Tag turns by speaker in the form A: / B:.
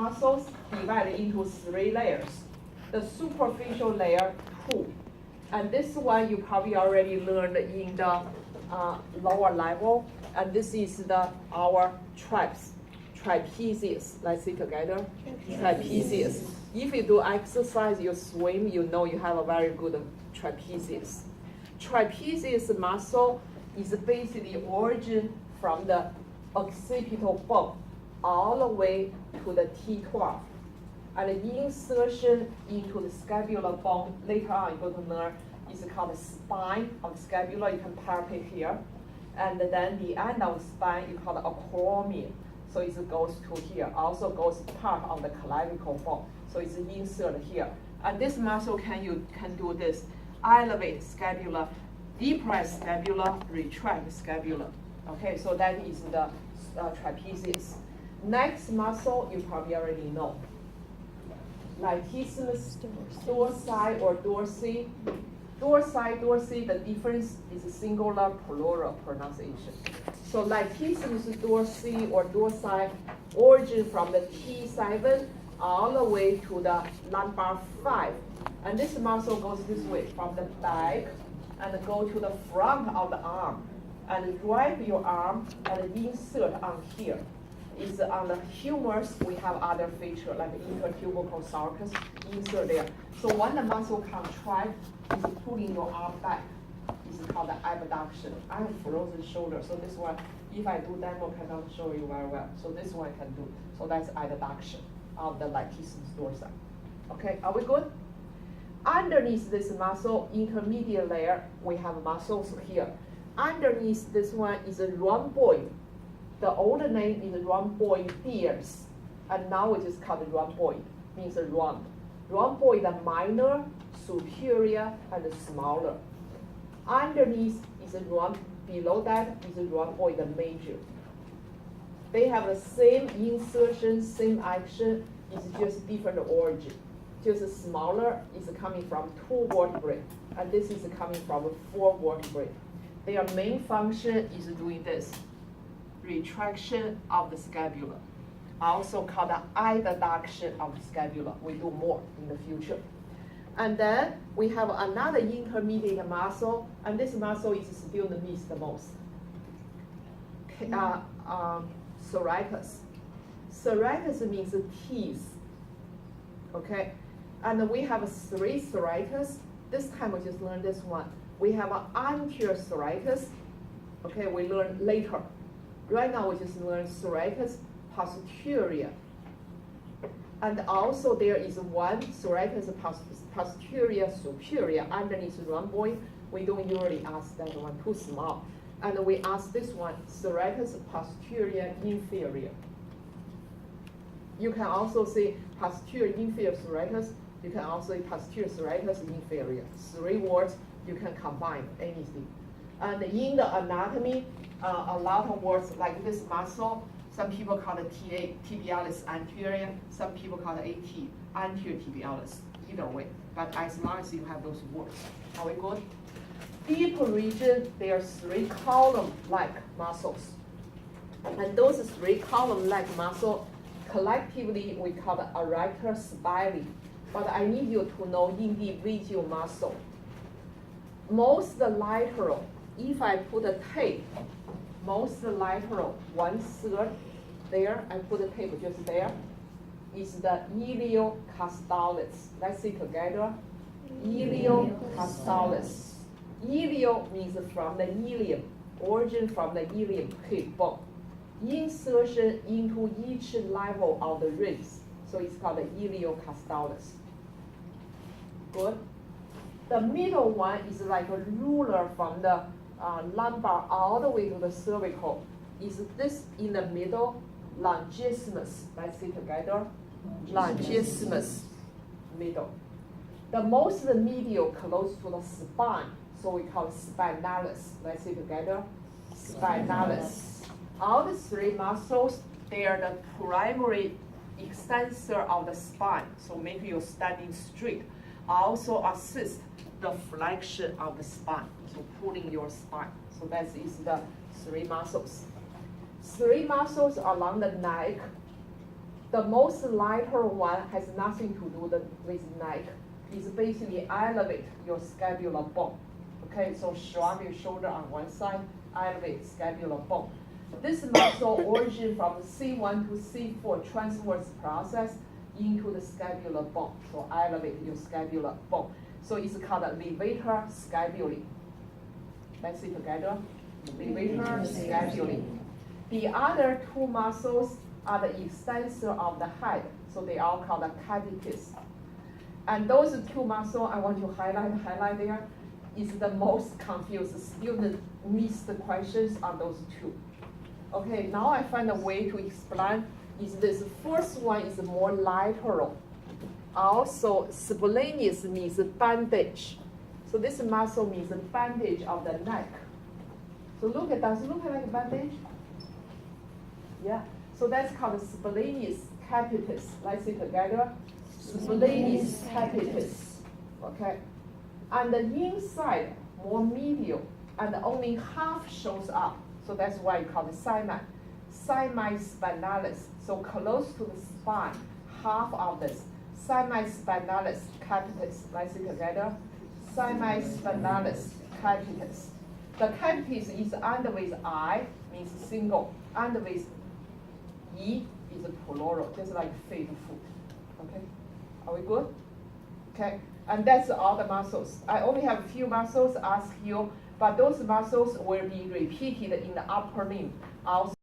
A: muscles divided into 3 layers. The superficial layer, 2. And this one you probably already learned in the lower level. And this is our trapezius. Let's see together. Trapezius. If you do exercise, you swim, you know you have a very good trapezius. Trapezius muscle is basically origin from the occipital bone all the way to the T12. And the insertion into the scapular bone, later on you're going to learn, is called the spine of the scapula. You can palpate here. And then the end of the spine, you call the acromion. So it goes to here. Also goes part of the clavicle bone. So it's inserted here. And this muscle can do this. Elevate scapula, depress scapula, retract scapula. Okay, so that is the trapezius. Next muscle you probably already know. Latissimus dorsi or dorsi. Dorsi, the difference is singular plural pronunciation. So latissimus dorsi or dorsi origin from the T7 all the way to the lumbar 5. And this muscle goes this way from the back and go to the front of the arm. And drive your arm and insert on here. Is on the humerus, we have other feature like intertubercle sulcus, insert there. So when the muscle contract, is pulling your arm back. It's called the abduction. I have frozen shoulder, so this one, if I do demo, cannot show you very well. So this one I can do. So that's abduction of the latissimus dorsi. Okay, are we good? Underneath this muscle, intermediate layer, we have muscles here. Underneath this one is a rhomboid. The old name is rhomboideus, and now it is called rhomboid, means a rhomb. Rhomboid the minor, superior, and smaller. Underneath is a rhomb, below that is a rhomboid the major. They have the same insertion, same action, it's just different origin. Just smaller is coming from 2 vertebrae, and this is coming from 4 vertebrae. Their main function is doing this. Retraction of the scapula, also called the adduction of the scapula. We do more in the future. And then we have another intermediate muscle, and this muscle is still missed the most. Serratus. Serratus means teeth. Okay, and we have 3 serratus. This time we just learned this one. We have an anterior serratus. Okay, we learn later. Right now we just learn serratus posterior. And also there is one serratus posterior superior underneath rhomboid. We don't usually ask that one, too small. And we ask this one, serratus posterior inferior. You can also say posterior inferior serratus. You can also say posterior serratus inferior. 3 words, you can combine anything. And in the anatomy, a lot of words like this muscle, some people call it tibialis anterior, some people call it anterior tibialis, either way. But as long as you have those words. Are we good? Deep region, there are 3 column-like muscles. And those 3 column-like muscles, collectively we call the erector spinae. But I need you to know individual muscle. Most lateral, if I put a tape, most lateral, 1/3 there, I put a tape just there, is the iliocostalis. Let's see together. Iliocostalis. Ilio means from the ilium, origin from the ilium, hip bone. Insertion into each level of the ribs. So it's called the iliocostalis. Good. The middle one is like a ruler from the lumbar all the way to the cervical. Is this in the middle? Longissimus. Let's see together. Longissimus. Middle. The most medial close to the spine, so we call it spinalis. Let's see together. Spinalis. All the 3 muscles, they are the primary extensor of the spine, so make you standing straight. Also assist the flexion of the spine, so pulling your spine. So that is the 3 muscles. 3 muscles along the neck, The most lateral one has nothing to do with neck. It's basically elevate your scapular bone. Okay, so shrug your shoulder on one side, elevate scapular bone. This muscle origin from C1 to C4 transverse process into the scapular bone. So elevate your scapular bone. So it's called levator scapulae. Let's see together. Levator scapulae. The other two muscles are the extensor of the head. So they are called the capitis. And those two muscles I want to highlight there is the most confused. Students miss the questions on those two. Okay, now I find a way to explain is this first one is more lateral. Also, splenius means bandage. So this muscle means bandage of the neck. So does it look like a bandage? Yeah, so that's called splenius capitis. Let's see together. Splenius capitis. Okay, and the inside more medial, and only half shows up. So that's why you call it semispinalis. So close to the spine, half of this. Semispinalis capitis. Let's see together. Semispinalis capitis. The capitis is end with I, means single. End with E is plural, just like feet, foot. Okay, are we good? Okay, and that's all the muscles. I only have a few muscles asked you, but those muscles will be repeated in the upper limb also.